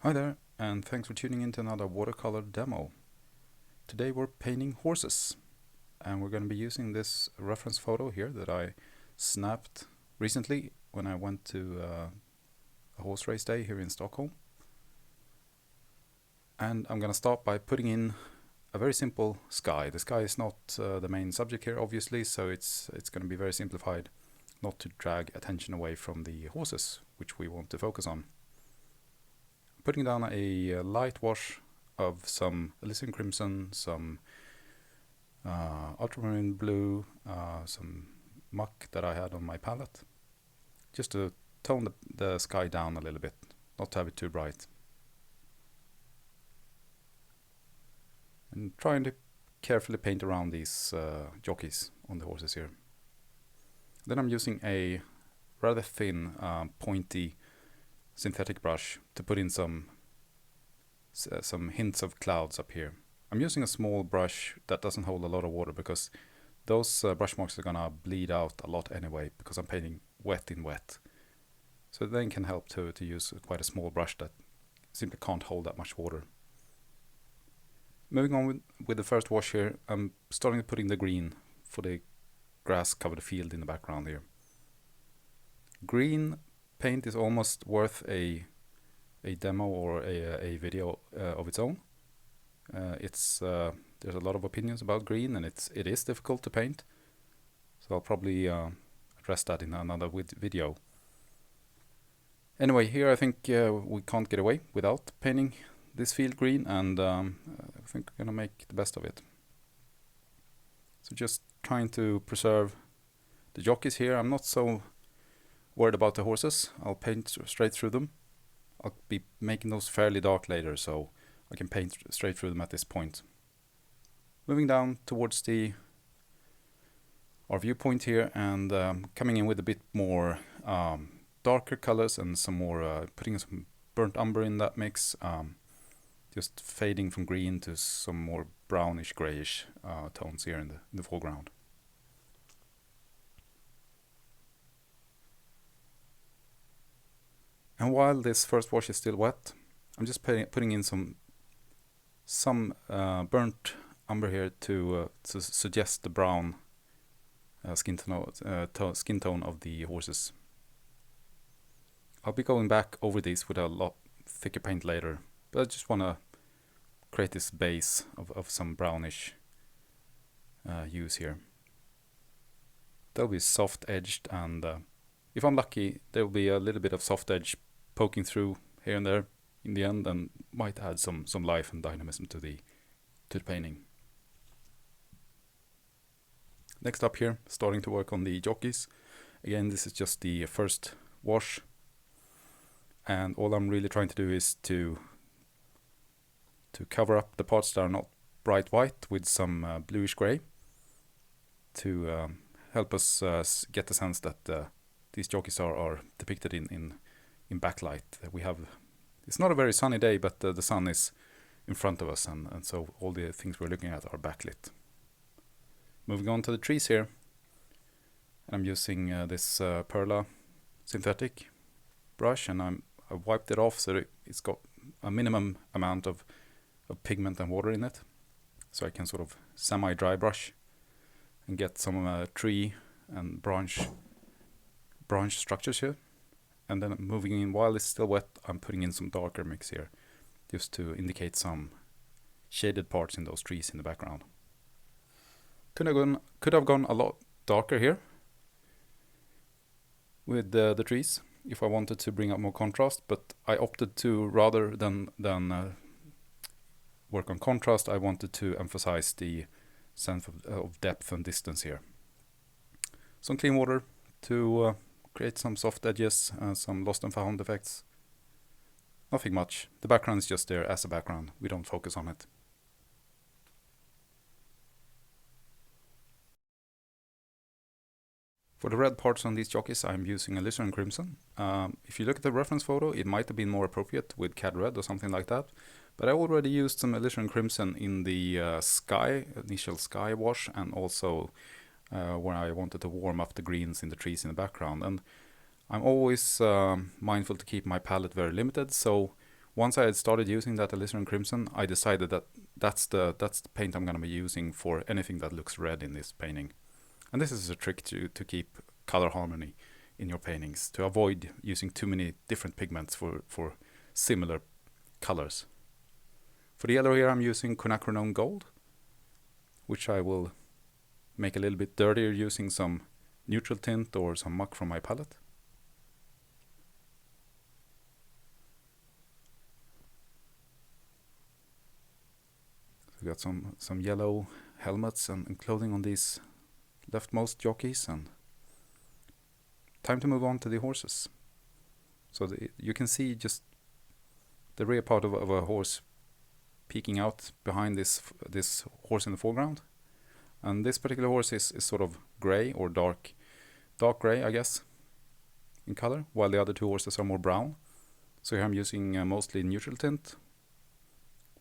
Hi there, and thanks for tuning in to another watercolor demo. Today we're painting horses, and we're going to be using this reference photo here that I snapped recently when I went to a horse race day here in Stockholm. And I'm going to start by putting in a very simple sky. The sky is not the main subject here, obviously, so it's going to be very simplified, not to drag attention away from the horses, which we want to focus on. Putting down a light wash of some alizarin crimson, some ultramarine blue, some muck that I had on my palette, just to tone the sky down a little bit, not to have it too bright. And trying to carefully paint around these jockeys on the horses here. Then I'm using a rather thin, pointy synthetic brush to put in some hints of clouds up here. I'm using a small brush that doesn't hold a lot of water because those brush marks are gonna bleed out a lot anyway because I'm painting wet in wet. So then can help to use quite a small brush that simply can't hold that much water. Moving on with the first wash here, I'm starting to put in the green for the grass covered field in the background here. Green paint is almost worth a demo or a video of its own. There's a lot of opinions about green, and it is difficult to paint. So I'll probably address that in another video. Anyway, here I think we can't get away without painting this field green, and I think we're gonna make the best of it. So just trying to preserve the jockeys here. I'm not so worried about the horses. I'll paint straight through them. I'll be making those fairly dark later, so I can paint straight through them at this point. Moving down towards our viewpoint here, and coming in with a bit more darker colors and some more putting some burnt umber in that mix, just fading from green to some more brownish grayish tones here in the foreground. And while this first wash is still wet, I'm just putting in some burnt umber here to suggest the brown skin tone of the horses. I'll be going back over these with a lot thicker paint later, but I just want to create this base of some brownish hues here. They'll be soft edged, and if I'm lucky, there will be a little bit of soft edge poking through here and there in the end, and might add some life and dynamism to the painting. Next up here, starting to work on the jockeys. Again, this is just the first wash, and all I'm really trying to do is to cover up the parts that are not bright white with some bluish gray to help us get the sense that these jockeys are depicted in backlight. It's not a very sunny day, but the sun is in front of us, and so all the things we're looking at are backlit. Moving on to the trees here, I'm using this Perla synthetic brush, and I wiped it off so that it's got a minimum amount of pigment and water in it, so I can sort of semi-dry brush and get some tree and branch structures here. And then moving in, while it's still wet, I'm putting in some darker mix here, just to indicate some shaded parts in those trees in the background. Could have gone a lot darker here with the trees if I wanted to bring up more contrast, but I opted to, rather than work on contrast, I wanted to emphasize the sense of depth and distance here. Some clean water to create some soft edges, some lost and found effects. Nothing much. The background is just there as a background. We don't focus on it. For the red parts on these jockeys, I'm using alizarin crimson. If you look at the reference photo, it might have been more appropriate with cad red or something like that. But I already used some alizarin crimson in the initial sky wash, and also where I wanted to warm up the greens in the trees in the background. And I'm always mindful to keep my palette very limited, so once I had started using that alizarin crimson, I decided that that's the paint I'm going to be using for anything that looks red in this painting. And this is a trick to keep color harmony in your paintings, to avoid using too many different pigments for similar colors. For the yellow here, I'm using quinacridone gold, which I will make a little bit dirtier using some neutral tint or some muck from my palette. We got some yellow helmets and clothing on these leftmost jockeys, and time to move on to the horses. So you can see just the rear part of a horse peeking out behind this horse in the foreground. And this particular horse is sort of grey or dark grey, I guess, in color, while the other two horses are more brown. So here I'm using mostly neutral tint,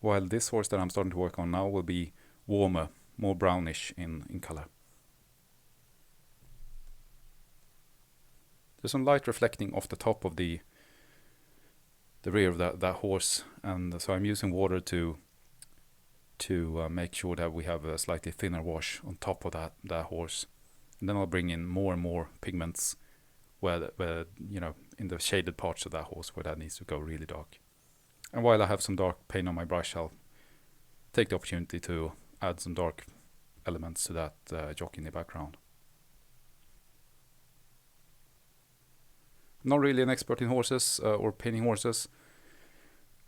while this horse that I'm starting to work on now will be warmer, more brownish in color. There's some light reflecting off the top of the rear of that horse, and so I'm using water to make sure that we have a slightly thinner wash on top of that horse. And then I'll bring in more and more pigments where you know, in the shaded parts of that horse where that needs to go really dark. And while I have some dark paint on my brush, I'll take the opportunity to add some dark elements to that jockey in the background. Not really an expert in horses or painting horses.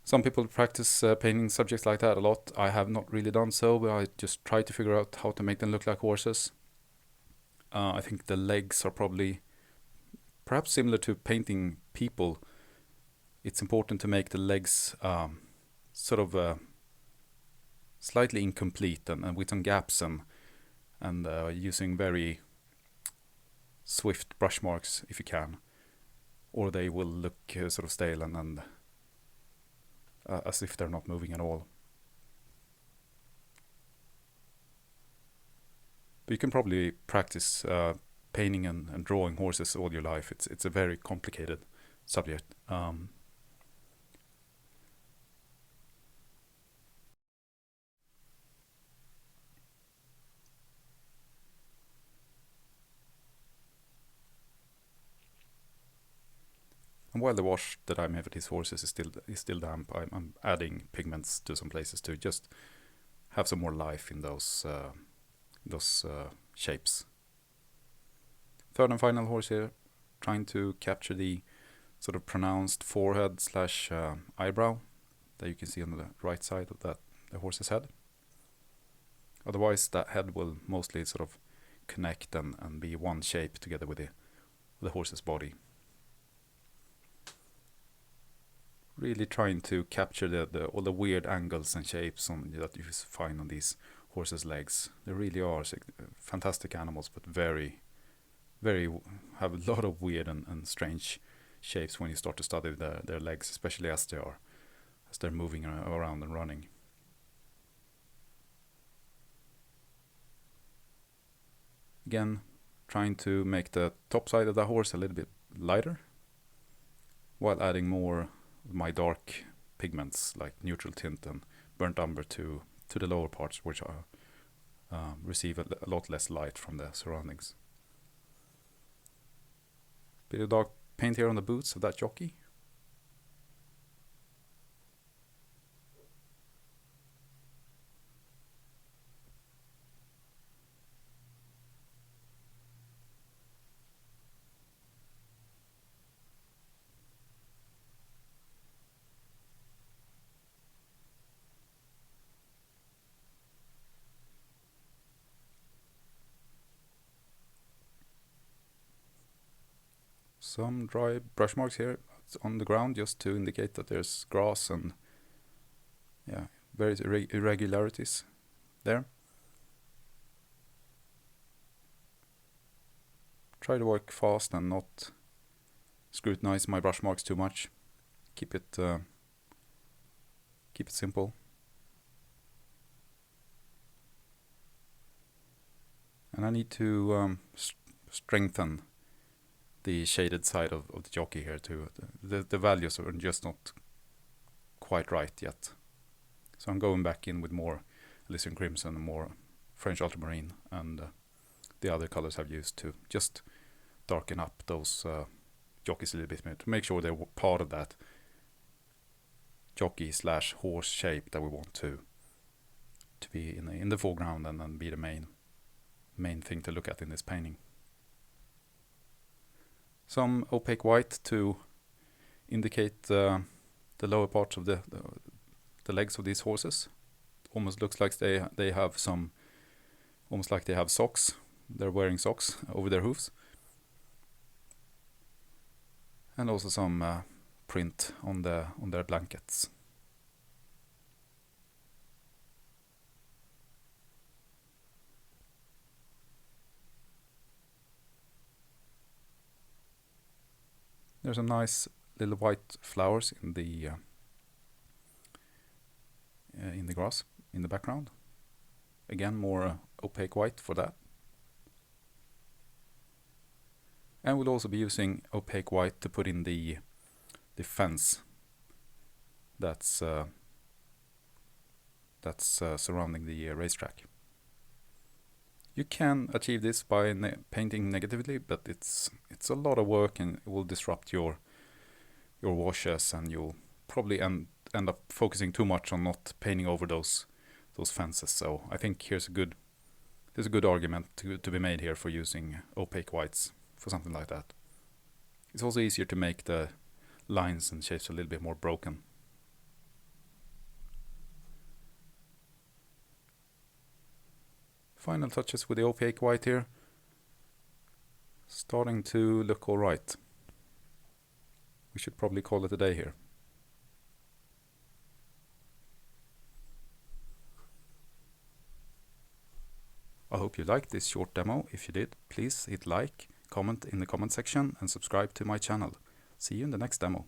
Some people practice painting subjects like that a lot. I have not really done so, but I just try to figure out how to make them look like horses. I think the legs are probably perhaps similar to painting people. It's important to make the legs sort of slightly incomplete and with some gaps and using very swift brush marks if you can, or they will look sort of stale and as if they're not moving at all. But you can probably practice painting and drawing horses all your life. It's a very complicated subject. And while the wash that I made for these horses is still damp, I'm adding pigments to some places to just have some more life in those shapes. Third and final horse here, trying to capture the sort of pronounced forehead slash eyebrow that you can see on the right side of the horse's head. Otherwise, that head will mostly sort of connect and be one shape together with the horse's body. Really trying to capture all the weird angles and shapes that you find on these horses' legs. They really are fantastic animals, but very, very have a lot of weird and strange shapes when you start to study their legs, especially as they're moving around and running. Again, trying to make the top side of the horse a little bit lighter, while adding more of my dark pigments like neutral tint and burnt umber to the lower parts, which receive a lot less light from the surroundings. Bit of dark paint here on the boots of that jockey. Some dry brush marks here on the ground just to indicate that there's grass and various irregularities there. Try to work fast and not scrutinize my brush marks too much. Keep it simple. And I need to strengthen the shaded side of the jockey here too. The values are just not quite right yet. So I'm going back in with more Elysian Crimson and more French Ultramarine and the other colors I've used to just darken up those jockeys a little bit more, to make sure they're part of that jockey / horse shape that we want to be in the foreground and then be the main thing to look at in this painting. Some opaque white to indicate the lower parts of the legs of these horses. Almost looks like they have some, almost like they have socks. They're wearing socks over their hooves. And also some print on their blankets. There's a nice little white flowers in the grass in the background. Again, more opaque white for that. And we'll also be using opaque white to put in the fence that's surrounding the racetrack. You can achieve this by painting negatively, but it's a lot of work and it will disrupt your washes, and you'll probably end up focusing too much on not painting over those fences. So I think there's a good argument to be made here for using opaque whites for something like that. It's also easier to make the lines and shapes a little bit more broken. Final touches with the opaque white here. Starting to look alright. We should probably call it a day here. I hope you liked this short demo. If you did, please hit like, comment in the comment section and subscribe to my channel. See you in the next demo.